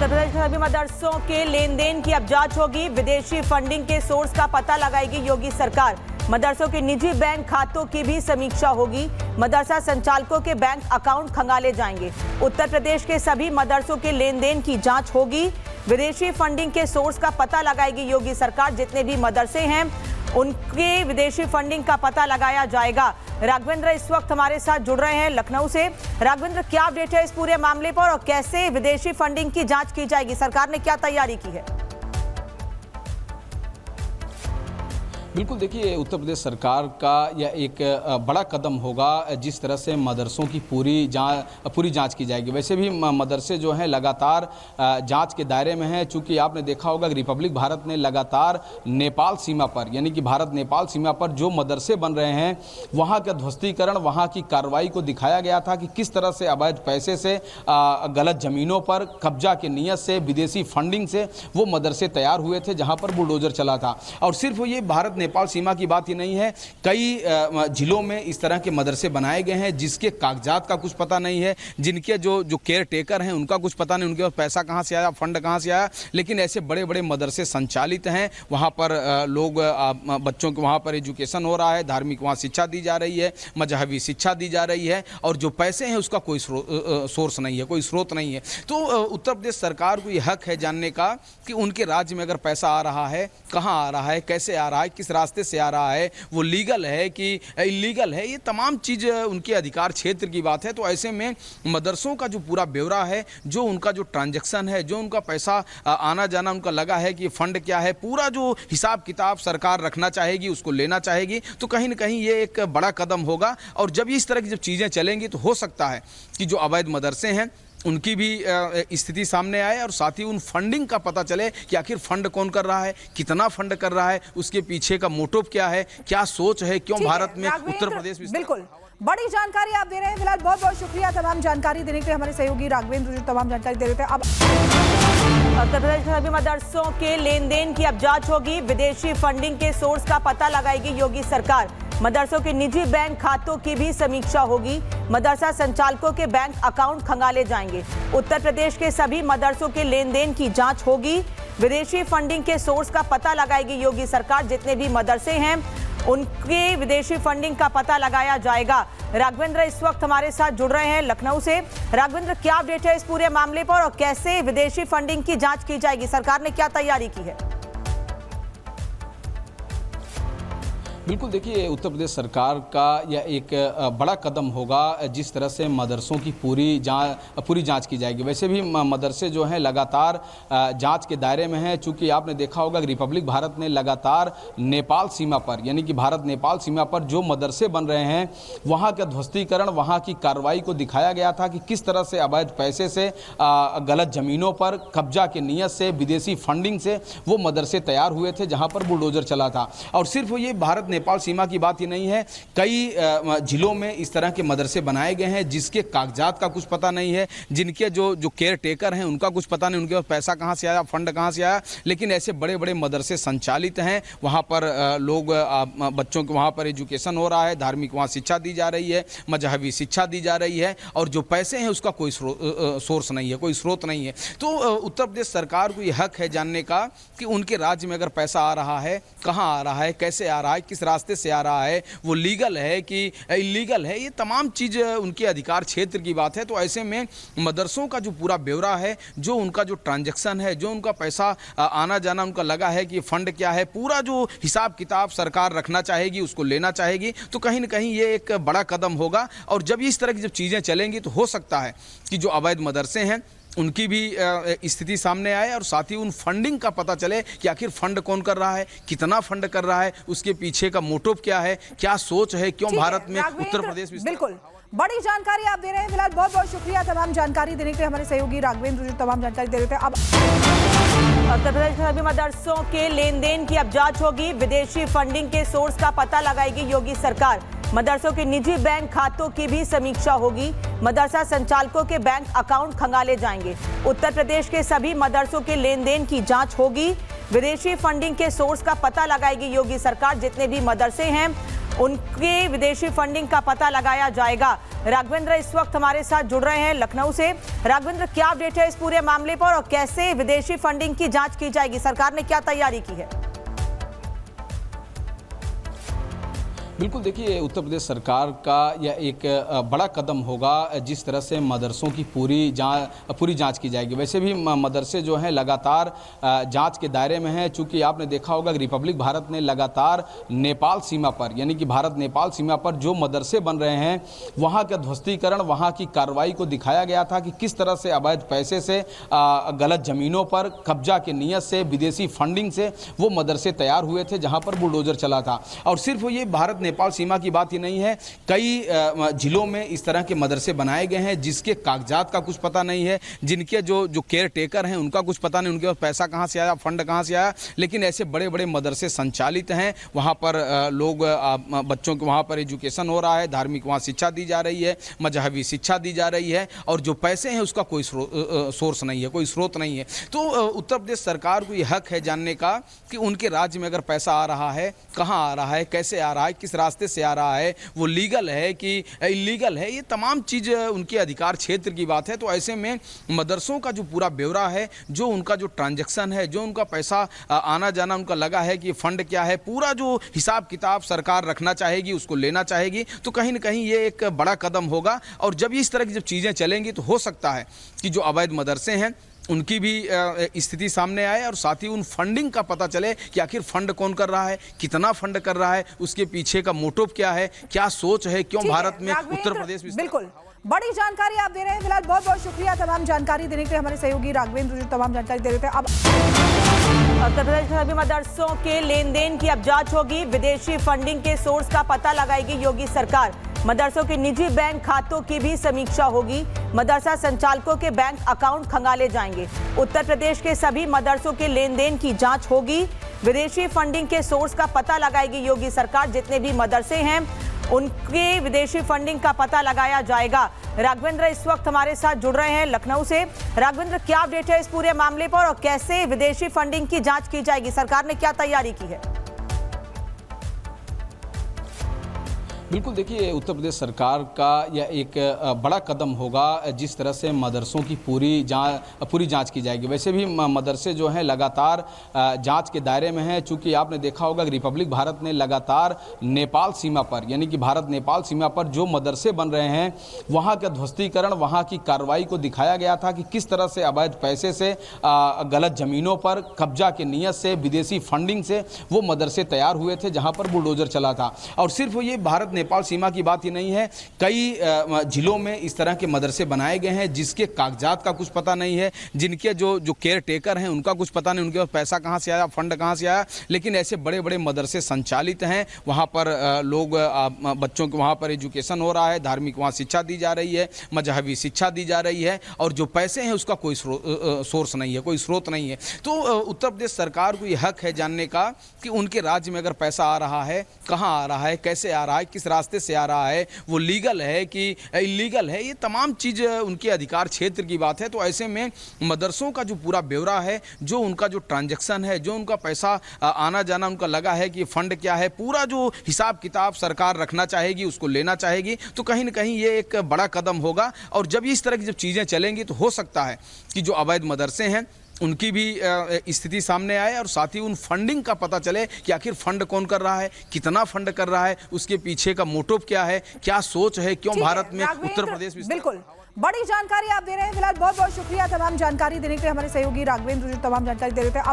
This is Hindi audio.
उत्तर प्रदेश में सभी मदरसों के लेन देन की अब जांच होगी। विदेशी फंडिंग के सोर्स का पता लगाएगी योगी सरकार। मदरसों के निजी बैंक खातों की भी समीक्षा होगी। मदरसा संचालकों के बैंक अकाउंट खंगाले जाएंगे। उत्तर प्रदेश के सभी मदरसों के लेन देन की जांच होगी। विदेशी फंडिंग के सोर्स का पता लगाएगी योगी सरकार। जितने भी मदरसे हैं उनके विदेशी फंडिंग का पता लगाया जाएगा। राघवेंद्र इस वक्त हमारे साथ जुड़ रहे हैं लखनऊ से। राघवेंद्र, क्या अपडेट है इस पूरे मामले पर और कैसे विदेशी फंडिंग की जांच की जाएगी? सरकार ने क्या तैयारी की है? बिल्कुल, देखिए, उत्तर प्रदेश सरकार का यह एक बड़ा कदम होगा जिस तरह से मदरसों की पूरी जांच की जाएगी। वैसे भी मदरसे जो हैं लगातार जांच के दायरे में हैं, चूंकि आपने देखा होगा कि रिपब्लिक भारत ने लगातार नेपाल सीमा पर, यानी कि भारत नेपाल सीमा पर जो मदरसे बन रहे हैं वहाँ का ध्वस्तीकरण, वहाँ की कार्रवाई को दिखाया गया था कि किस तरह से अवैध पैसे से, गलत ज़मीनों पर कब्जा की नीयत से, विदेशी फंडिंग से वो मदरसे तैयार हुए थे जहाँ पर बुलडोजर चला था। और सिर्फ ये भारत नेपाल सीमा की बात ही नहीं है, कई जिलों में इस तरह के मदरसे बनाए गए हैं जिसके कागजात का कुछ पता नहीं है, जिनके जो केयर टेकर हैं उनका कुछ पता नहीं, उनके पास पैसा कहाँ से आया, फंड कहाँ से आया। लेकिन ऐसे बड़े बड़े मदरसे संचालित हैं, वहाँ पर लोग, बच्चों के वहाँ पर एजुकेशन हो रहा है, धार्मिक वहाँ शिक्षा दी जा रही है, मजहबी शिक्षा दी जा रही है, और जो पैसे हैं उसका कोई सोर्स नहीं है, कोई स्रोत नहीं है। तो उत्तर प्रदेश सरकार को ये हक है जानने का कि उनके राज्य में अगर पैसा आ रहा है, कहाँ आ रहा है, कैसे आ रहा है, किस रास्ते से आ रहा है, वो लीगल है कि इलीगल है, ये तमाम चीज़ उनके अधिकार क्षेत्र की बात है। तो ऐसे में मदरसों का जो पूरा ब्यौरा है, जो उनका जो ट्रांजैक्शन है, जो उनका पैसा आना जाना उनका लगा है कि फंड क्या है, पूरा जो हिसाब किताब सरकार रखना चाहेगी, उसको लेना चाहेगी। तो कहीं ना कहीं ये एक बड़ा कदम होगा। और जब इस तरह की जब चीज़ें चलेंगी तो हो सकता है कि जो अवैध मदरसे हैं उनकी भी स्थिति सामने आए, और साथ ही उन फंडिंग का पता चले कि आखिर फंड कौन कर रहा है, कितना फंड कर रहा है, उसके पीछे का मोटिव क्या है, क्या सोच है, क्यों भारत में, उत्तर प्रदेश में। बिल्कुल, बड़ी जानकारी आप दे रहे हैं। फिलहाल बहुत बहुत शुक्रिया तमाम जानकारी देने के लिए हमारे सहयोगी राघवेंद्र जो तमाम जानकारी दे रहे थे। अब उत्तर प्रदेश में सभी मदरसों के लेन देन की अब जांच होगी। विदेशी फंडिंग के सोर्स का पता लगाएगी योगी सरकार। मदरसों के निजी बैंक खातों की भी समीक्षा होगी। मदरसा संचालकों के बैंक अकाउंट खंगाले जाएंगे। उत्तर प्रदेश के सभी मदरसों के लेन देन की जांच होगी। विदेशी फंडिंग के सोर्स का पता लगाएगी योगी सरकार। जितने भी मदरसे हैं उनके विदेशी फंडिंग का पता लगाया जाएगा। राघवेंद्र इस वक्त हमारे साथ जुड़ रहे हैं लखनऊ से। राघवेंद्र, क्या अपडेट है इस पूरे मामले पर और कैसे विदेशी फंडिंग की जांच की जाएगी? सरकार ने क्या तैयारी की है? बिल्कुल, देखिए, उत्तर प्रदेश सरकार का यह एक बड़ा कदम होगा जिस तरह से मदरसों की पूरी जांच की जाएगी। वैसे भी मदरसे जो हैं लगातार जांच के दायरे में हैं, चूंकि आपने देखा होगा कि रिपब्लिक भारत ने लगातार नेपाल सीमा पर, यानी कि भारत नेपाल सीमा पर जो मदरसे बन रहे हैं वहाँ का ध्वस्तीकरण, वहाँ की कार्रवाई को दिखाया गया था कि किस तरह से अवैध पैसे से, गलत ज़मीनों पर कब्जा की नीयत से, विदेशी फंडिंग से वो मदरसे तैयार हुए थे जहाँ पर बुलडोजर चला था। और सिर्फ ये भारत नेपाल सीमा की बात ही नहीं है, कई जिलों में इस तरह के मदरसे बनाए गए हैं जिसके कागजात का कुछ पता नहीं है, जिनके जो केयर टेकर हैं उनका कुछ पता नहीं, उनके पास पैसा कहाँ से आया, फंड कहाँ से आया। लेकिन ऐसे बड़े बड़े मदरसे संचालित हैं, वहाँ पर लोग, बच्चों के वहाँ पर एजुकेशन हो रहा है, धार्मिक वहाँ शिक्षा दी जा रही है, मजहबी शिक्षा दी जा रही है, और जो पैसे हैं उसका कोई सोर्स नहीं है, कोई स्रोत नहीं है। तो उत्तर प्रदेश सरकार को ये हक है जानने का कि उनके राज्य में अगर पैसा आ रहा है, कहाँ आ रहा है, कैसे आ रहा है, किस रास्ते से आ रहा है, वो लीगल है कि इलीगल है, ये तमाम चीज़ उनके अधिकार क्षेत्र की बात है। तो ऐसे में मदरसों का जो पूरा ब्यौरा है, जो उनका जो ट्रांजैक्शन है, जो उनका पैसा आना जाना उनका लगा है कि फंड क्या है, पूरा जो हिसाब किताब सरकार रखना चाहेगी, उसको लेना चाहेगी। तो कहीं ना कहीं ये एक बड़ा कदम होगा। और जब इस तरह की जब चीज़ें चलेंगी तो हो सकता है कि जो अवैध मदरसे हैं उनकी भी स्थिति सामने आए, और साथ ही उन फंडिंग का पता चले कि आखिर फंड कौन कर रहा है, कितना फंड कर रहा है, उसके पीछे का मोटिव क्या है, क्या सोच है, क्यों भारत में, उत्तर प्रदेश में। बिल्कुल, बड़ी जानकारी आप दे रहे हैं। फिलहाल बहुत बहुत शुक्रिया तमाम जानकारी देने के लिए हमारे सहयोगी राघवेंद्र जो तमाम जानकारी दे रहे थे। अब उत्तर प्रदेश में सभी मदरसों के लेन देन की अब जांच होगी। विदेशी फंडिंग के सोर्स का पता लगाएगी योगी सरकार। मदरसों के निजी बैंक खातों की भी समीक्षा होगी। मदरसा संचालकों के बैंक अकाउंट खंगाले जाएंगे। उत्तर प्रदेश के सभी मदरसों के लेन देन की जांच होगी। विदेशी फंडिंग के सोर्स का पता लगाएगी योगी सरकार। जितने भी मदरसे हैं उनके विदेशी फंडिंग का पता लगाया जाएगा। राघवेंद्र इस वक्त हमारे साथ जुड़ रहे हैं लखनऊ से। राघवेंद्र, क्या अपडेट है इस पूरे मामले पर और कैसे विदेशी फंडिंग की जांच की जाएगी? सरकार ने क्या तैयारी की है? बिल्कुल देखिए, उत्तर प्रदेश सरकार का यह एक बड़ा कदम होगा जिस तरह से मदरसों की पूरी जांच की जाएगी। वैसे भी मदरसे जो हैं लगातार जांच के दायरे में हैं, चूंकि आपने देखा होगा कि रिपब्लिक भारत ने लगातार नेपाल सीमा पर, यानी कि भारत नेपाल सीमा पर जो मदरसे बन रहे हैं वहाँ का ध्वस्तीकरण, वहाँ की कार्रवाई को दिखाया गया था कि किस तरह से अवैध पैसे से, गलत ज़मीनों पर कब्जा के नीयत से, विदेशी फंडिंग से वो मदरसे तैयार हुए थे जहाँ पर बुलडोजर चला था। और सिर्फ ये भारत नेपाल सीमा की बात ही नहीं है, कई जिलों में इस तरह के मदरसे बनाए गए हैं जिसके कागजात का कुछ पता नहीं है, जिनके जो केयर टेकर हैं उनका कुछ पता नहीं, उनके पास पैसा कहाँ से आया, फंड कहाँ से आया। लेकिन ऐसे बड़े बड़े मदरसे संचालित हैं, वहाँ पर लोग, बच्चों को वहाँ पर एजुकेशन हो रहा है, धार्मिक वहाँ शिक्षा दी जा रही है, मजहबी शिक्षा दी जा रही है, और जो पैसे हैं उसका कोई सोर्स नहीं है, कोई स्रोत नहीं है। तो उत्तर प्रदेश सरकार को यह हक है जानने का कि उनके राज्य में अगर पैसा आ रहा है, कहाँ आ रहा है, कैसे आ रहा है, किस रास्ते से आ रहा है, वो लीगल है कि इलीगल है, ये तमाम चीज़ उनके अधिकार क्षेत्र की बात है। तो ऐसे में मदरसों का जो पूरा ब्यौरा है, जो उनका जो ट्रांजैक्शन है, जो उनका पैसा आना जाना उनका लगा है कि फंड क्या है, पूरा जो हिसाब किताब सरकार रखना चाहेगी, उसको लेना चाहेगी। तो कहीं ना कहीं ये एक बड़ा कदम होगा। और जब इस तरह की जब चीज़ें चलेंगी तो हो सकता है कि जो अवैध मदरसे हैं उनकी भी स्थिति सामने आए, और साथ ही उन फंडिंग का पता चले कि आखिर फंड कौन कर रहा है, कितना फंड कर रहा है, उसके पीछे का मोटिव क्या है, क्या सोच है, क्यों भारत में, उत्तर प्रदेश में। बिल्कुल, बड़ी जानकारी आप दे रहे हैं। फिलहाल बहुत बहुत शुक्रिया तमाम जानकारी देने के लिए, हमारे सहयोगी राघवेंद्र जो तमाम जानकारी दे रहे थे। अब उत्तर प्रदेश के सभी मदरसों के लेन देन की अब जांच होगी। विदेशी फंडिंग के सोर्स का पता लगाएगी योगी सरकार। मदरसों के निजी बैंक खातों की भी समीक्षा होगी। मदरसा संचालकों के बैंक अकाउंट खंगाले जाएंगे। उत्तर प्रदेश के सभी मदरसों के लेन देन की जांच होगी। विदेशी फंडिंग के सोर्स का पता लगाएगी योगी सरकार। जितने भी मदरसे हैं उनके विदेशी फंडिंग का पता लगाया जाएगा। राघवेंद्र इस वक्त हमारे साथ जुड़ रहे हैं लखनऊ से। राघवेंद्र, क्या अपडेट है इस पूरे मामले पर और कैसे विदेशी फंडिंग की जांच की जाएगी? सरकार ने क्या तैयारी की है? बिल्कुल देखिए, उत्तर प्रदेश सरकार का यह एक बड़ा कदम होगा जिस तरह से मदरसों की पूरी जांच की जाएगी। वैसे भी मदरसे जो हैं लगातार जांच के दायरे में हैं, चूंकि आपने देखा होगा कि रिपब्लिक भारत ने लगातार नेपाल सीमा पर, यानी कि भारत नेपाल सीमा पर जो मदरसे बन रहे हैं वहाँ का ध्वस्तीकरण, वहाँ की कार्रवाई को दिखाया गया था कि किस तरह से अवैध पैसे से, गलत ज़मीनों पर कब्जा के नीयत से, विदेशी फंडिंग से वो मदरसे तैयार हुए थे जहाँ पर बुलडोजर चला था। और सिर्फ ये भारत नेपाल सीमा की बात ही नहीं है, कई जिलों में इस तरह के मदरसे बनाए गए हैं जिसके कागजात का कुछ पता नहीं है, जिनके जो केयर टेकर हैं उनका कुछ पता नहीं, उनके पास पैसा कहाँ से आया, फंड कहाँ से आया। लेकिन ऐसे बड़े बड़े मदरसे संचालित हैं, वहाँ पर लोग, बच्चों को वहाँ पर एजुकेशन हो रहा है, धार्मिक वहाँ शिक्षा दी जा रही है, मजहबी शिक्षा दी जा रही है, और जो पैसे हैं उसका कोई सोर्स नहीं है, कोई स्रोत नहीं है। तो उत्तर प्रदेश सरकार को यह हक है जानने का कि उनके राज्य में अगर पैसा आ रहा है, कहाँ आ रहा है, कैसे आ रहा है, किस रास्ते से आ रहा है, वो लीगल है कि इलीगल है, ये तमाम चीज़ उनके अधिकार क्षेत्र की बात है। तो ऐसे में मदरसों का जो पूरा ब्यौरा है, जो उनका जो ट्रांजैक्शन है, जो उनका पैसा आना जाना उनका लगा है कि फंड क्या है, पूरा जो हिसाब किताब सरकार रखना चाहेगी, उसको लेना चाहेगी। तो कहीं ना कहीं ये एक बड़ा कदम होगा। और जब इस तरह की जब चीज़ें चलेंगी तो हो सकता है कि जो अवैध मदरसे हैं उनकी भी स्थिति सामने आए, और साथ ही उन फंडिंग का पता चले कि आखिर फंड कौन कर रहा है, कितना फंड कर रहा है, उसके पीछे का मोटिव क्या है, क्या सोच है, क्यों भारत में, उत्तर प्रदेश में। बिल्कुल, बड़ी जानकारी आप दे रहे हैं। फिलहाल बहुत बहुत शुक्रिया तमाम जानकारी देने के लिए, हमारे सहयोगी राघवेंद्र जो तमाम जानकारी दे रहे थे। अब